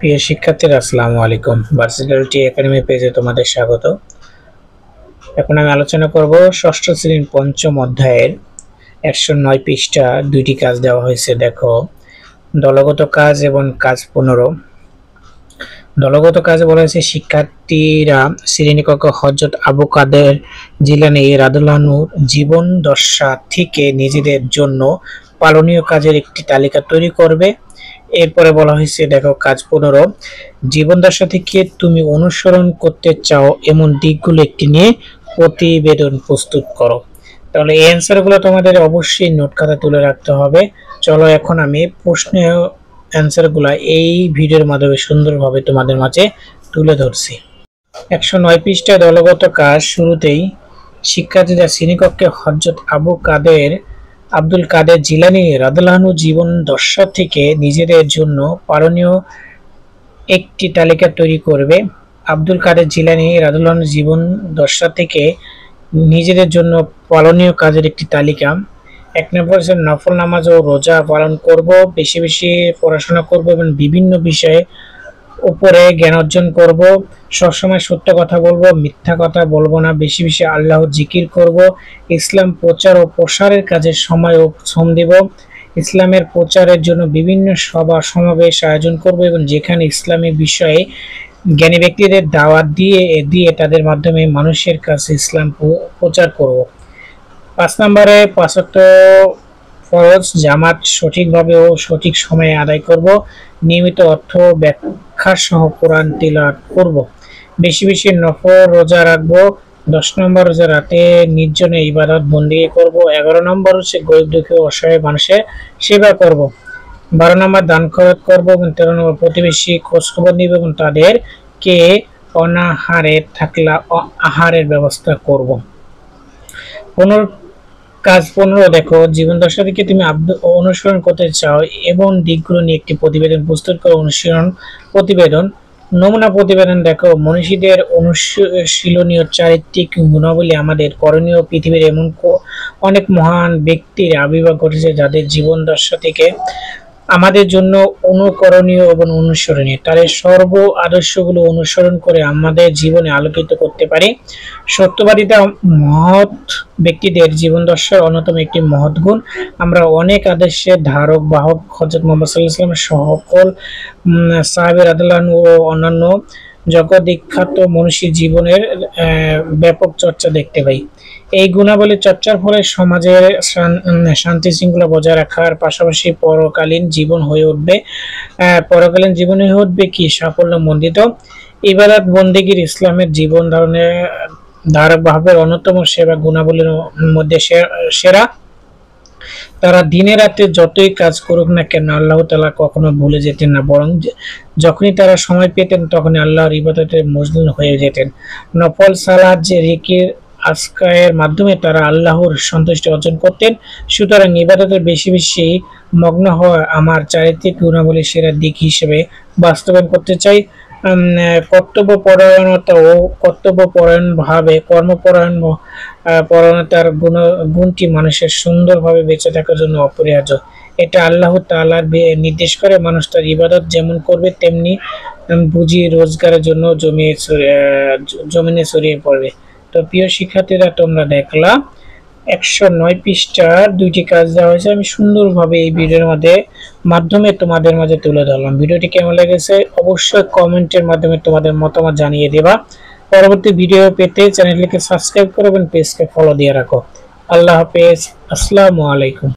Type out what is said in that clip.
প্রিয় শিক্ষার্থীরা আসসালামু আলাইকুম। ভার্সিটি একাডেমি পেজে তোমাদের স্বাগত। এখন আমি আলোচনা করব ষষ্ঠ শ্রেণীর পঞ্চম অধ্যায়ের 109 পৃষ্ঠা দুইটি কাজ দেওয়া হয়েছে। দেখো, দলগত কাজ এবং কাজ 15। দলগত কাজে বলা হয়েছে শিক্ষার্থীরা শ্রেণীকক্ষ হযরত আবু কাদের জিলানী রাদিয়াল্লাহু আনহুর জীবন দশা থেকে নিজেদের জন্য পালনীয় কাজের একটি তালিকা তৈরি করবে। এরপরে বলা হয়েছে, দেখো কাজ 15, জীবন দশা থেকে তুমি অনুসরণ করতে চাও এমন দিকগুলো একটি নিয়ে প্রতিবেদন প্রস্তুত করো। তাহলে এই অ্যান্সারগুলো তোমাদের অবশ্যই নোট খাতা তুলে রাখতে হবে। চলো এখন আমি প্রশ্নের অ্যান্সারগুলো এই ভিডিওর মাধ্যমে সুন্দরভাবে তোমাদের মাঝে তুলে ধরছি। 109 পৃষ্ঠায় দলগত কাজ। শুরুতেই শিক্ষার্থীরা শ্রেণীকক্ষে হযরত আব্দুল কাদের জিলানী রাদিয়াল্লাহু আনহু জীবন দশা থেকে নিজেদের জন্য পালনীয় একটি তালিকা তৈরি করবে। আব্দুল কাদের জিলানী রাদিয়াল্লাহু আনহু জীবন দশা থেকে নিজেদের জন্য পালনীয় কাজের একটি তালিকা। 1 নম্বর হচ্ছে নফল নামাজ ও রোজা পালন করব, বেশি বেশি পড়াশোনা করব এবং বিভিন্ন বিষয়ে উপরে জ্ঞান অর্জন করব, সবসময় সত্য কথা বলবো, মিথ্যা কথা বলবো না, বেশি বেশি আল্লাহর জিকির করব, ইসলাম প্রচার ও প্রসারের কাজে সময় ও শ্রম দেব, ইসলামের প্রচারের জন্য বিভিন্ন সভা সমাবেশ আয়োজন করব এবং যেখানে ইসলামী বিষয়ে জ্ঞানী ব্যক্তিদের দাওয়াত দিয়ে তাদের মাধ্যমে মানুষের কাছে ইসলাম প্রচার করব। 5 নম্বরে 5 ওয়াক্ত ফরজ জামাত সঠিকভাবে ও সঠিক সময়ে আদায় করব, নিয়মিত অর্থ ব্যাখ্যা সহ কোরআন তিলাওয়াত করব, বেশি বেশি নফল রোজা রাখবো। 10 নম্বর হচ্ছে রাতে নির্জনে ইবাদত বন্দেগী করব। 11 নম্বর হচ্ছে গরিব দুঃখী অসহায় মানুষের সেবা করব। 12 নম্বর দান খরচ করব এবং 13 নম্বর প্রতিবেশী খোঁজ খবর নিব এবং তাদেরকে অনাহারে থাকলে আহারের ব্যবস্থা করব। কাজ 15, দেখো জীবন দশা থেকে তুমি অনুসরণ করতে চাও এবং দিকগুলো নিয়ে একটি প্রতিবেদন প্রস্তুত করো। অনুসরণ প্রতিবেদন। নমুনা প্রতিবেদন। দেখো, মনীষীদের অনুশীলনীয় চারিত্রিক গুণাবলী আমাদের করণীয়। পৃথিবীর এমন অনেক মহান ব্যক্তির আবির্ভাব ঘটেছে যাদের জীবন দশা থেকে আমাদের জন্য অনুকরণীয় এবং অনুসরণীয়। তাদের সর্ব আদর্শগুলো অনুসরণ করে আমাদের জীবনে আলোকিত করতে পারি। সত্যবাদিতা মহৎ ব্যক্তিদের জীবন দশার অন্যতম একটি মহৎ গুণ। আমরা অনেক আদর্শের ধারক বাহক হযরত মুহাম্মদ সাল্লাল্লাহু আলাইহি ওয়াসাল্লামের সকল সাহাবী রাদিয়াল্লাহু আনহু ও অন্যান্য জগদ্বিখ্যাত মনীষীর জীবনের ব্যাপক চর্চা দেখতে পাই। এই গুণাবলী চর্চার ফলে সমাজের শান্তি শৃঙ্খলা বজায় রাখার পাশাপাশি পরকালীন জীবন হয়ে উঠবে কি সাফল্য মণ্ডিত। ইবাদত বন্দেগীর ইসলামের জীবন ধারণের ধারকভাবের অন্যতম সেবা গুণাবলীর মধ্যে সেরা। তারা দিনে রাতে যতই কাজ করুক না কেন আল্লাহ তাআলা কখনো ভুলে যেতেন না, বরং যখনই তারা সময় পেতেন তখনই আল্লাহর ইবাদতে মশগুল হয়ে যেতেন। নফল সালাত জিকির আজকারের মাধ্যমে তারা আল্লাহর সন্তুষ্টি অর্জন করতেন। সুতরাং ইবাদতে বেশি বেশি মগ্ন হওয়া আমার চারিত্রিক গুণাবলী সেরা দিক হিসেবে বাস্তবায়ন করতে চাই। কর্তব্যপরায়ণতা ও কর্তব্যপরায়ণভাবে কর্মপরায়ণতার গুণটি মানুষের সুন্দরভাবে বেঁচে থাকার জন্য অপরিহার্য। এটা আল্লাহ তাআলার নির্দেশ করে মানুষ তার ইবাদত যেমন করবে তেমনি বুঝি রোজগারের জন্য জমিনে ছড়িয়ে পড়বে। তো প্রিয় শিক্ষার্থীরা, তোমরা দেখলা 109 পৃষ্ঠার দুইটি কাজ দেওয়া হয়েছে। আমি সুন্দরভাবে এই ভিডিওর মাধ্যমে তোমাদের মাঝে তুলে ধরলাম। ভিডিওটি কেমন লেগেছে অবশ্যই কমেন্টের মাধ্যমে তোমাদের মতামত জানিয়ে দেবা। পরবর্তী ভিডিও পেতে চ্যানেলটিকে সাবস্ক্রাইব করো এবং পেজকে ফলো দিয়ে রাখো। আল্লাহ হাফেজ। আসসালামু আলাইকুম।